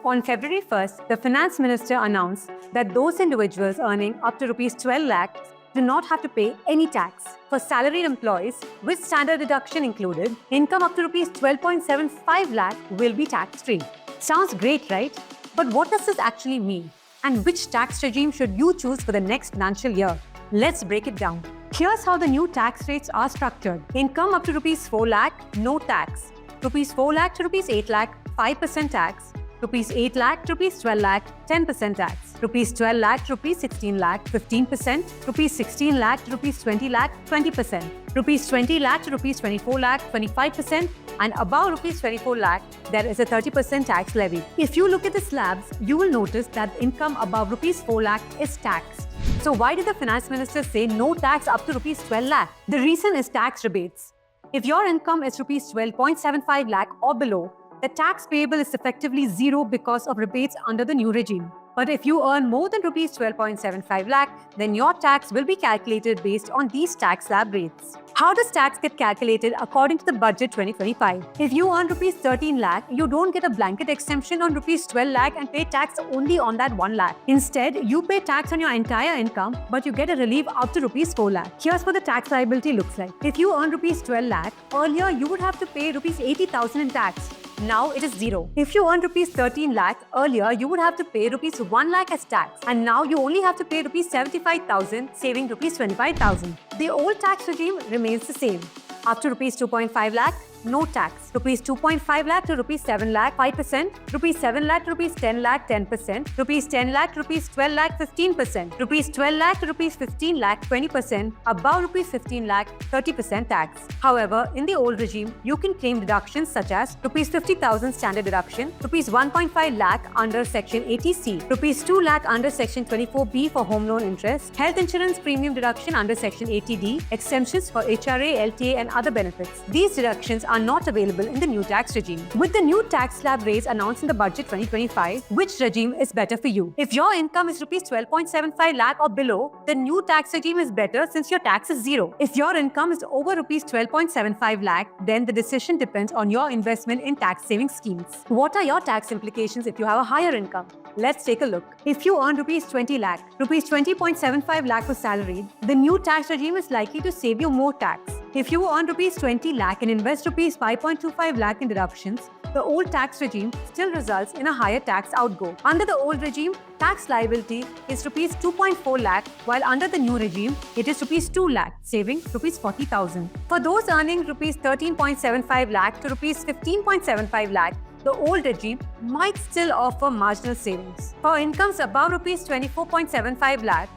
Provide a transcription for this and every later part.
On February 1st, the Finance Minister announced that those individuals earning up to Rs 12 lakh do not have to pay any tax. For salaried employees, with standard deduction included, income up to Rs 12.75 lakh will be tax-free. Sounds great, right? But what does this actually mean? And which tax regime should you choose for the next financial year? Let's break it down. Here's how the new tax rates are structured. Income up to Rs 4 lakh, no tax. Rs 4 lakh to Rs 8 lakh, 5% tax. Rs 8 lakh to Rs 12 lakh, 10% tax. Rs 12 lakh to Rs 16 lakh, 15%. Rs 16 lakh to Rs 20 lakh, 20%. Rs 20 lakh to Rs 24 lakh, 25%. And above Rs 24 lakh, there is a 30% tax levy. If you look at the slabs, you will notice that income above Rs 4 lakh is taxed. So why did the Finance Minister say no tax up to Rs 12 lakh? The reason is tax rebates. If your income is Rs 12.75 lakh or below, the tax payable is effectively zero because of rebates under the new regime. But if you earn more than Rs 12.75 lakh, then your tax will be calculated based on these tax slab rates. How does tax get calculated according to the Budget 2025? If you earn Rs 13 lakh, you don't get a blanket exemption on Rs 12 lakh and pay tax only on that 1 lakh. Instead, you pay tax on your entire income, but you get a relief up to Rs 4 lakh. Here's what the tax liability looks like. If you earn Rs 12 lakh, earlier you would have to pay Rs 80,000 in tax. Now it is zero. If you earn Rs 13 lakh, earlier you would have to pay Rs 1 lakh as tax, and now you only have to pay Rs 75,000, saving Rs 25,000. The old tax regime remains the same. Up to Rs 2.5 lakh, no tax. Rs 2.5 lakh to Rs 7 lakh, 5%. Rs 7 lakh to Rs 10 lakh, 10%. Rs 10 lakh to Rs 12 lakh, 15%. Rs 12 lakh to Rs 15 lakh, 20%. Above Rs 15 lakh, 30% tax. However, in the old regime, you can claim deductions such as Rs 50,000 standard deduction, Rs 1.5 lakh under Section 80C, Rs 2 lakh under Section 24B for home loan interest, health insurance premium deduction under Section 80D, exemptions for HRA, LTA and other benefits. These deductions are not available in the new tax regime. With the new tax slab rates announced in the Budget 2025, which regime is better for you? If your income is Rs 12.75 lakh or below, the new tax regime is better since your tax is zero. If your income is over Rs 12.75 lakh, then the decision depends on your investment in tax saving schemes. What are your tax implications if you have a higher income? Let's take a look. If you earn Rs 20 lakh, Rs 20.75 lakh for salaried, the new tax regime is likely to save you more tax. If you earn Rs 20 lakh and invest Rs 5.25 lakh in deductions, the old tax regime still results in a higher tax outgo. Under the old regime, tax liability is Rs 2.4 lakh, while under the new regime, it is Rs 2 lakh, saving Rs 40,000. For those earning Rs 13.75 lakh to Rs 15.75 lakh, the old regime might still offer marginal savings. For incomes above Rs 24.75 lakh,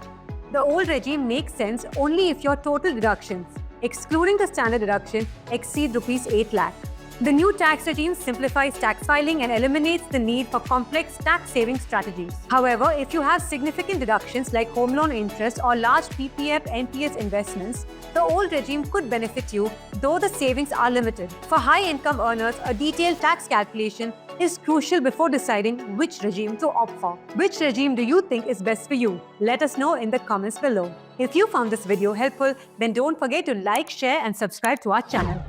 the old regime makes sense only if your total deductions, excluding the standard deduction, exceed Rs 8 lakh. The new tax regime simplifies tax filing and eliminates the need for complex tax-saving strategies. However, if you have significant deductions like home loan interest or large PPF NPS investments, the old regime could benefit you, though the savings are limited. For high-income earners, a detailed tax calculation is crucial before deciding which regime to opt for. Which regime do you think is best for you? Let us know in the comments below. If you found this video helpful, then don't forget to like, share and subscribe to our channel.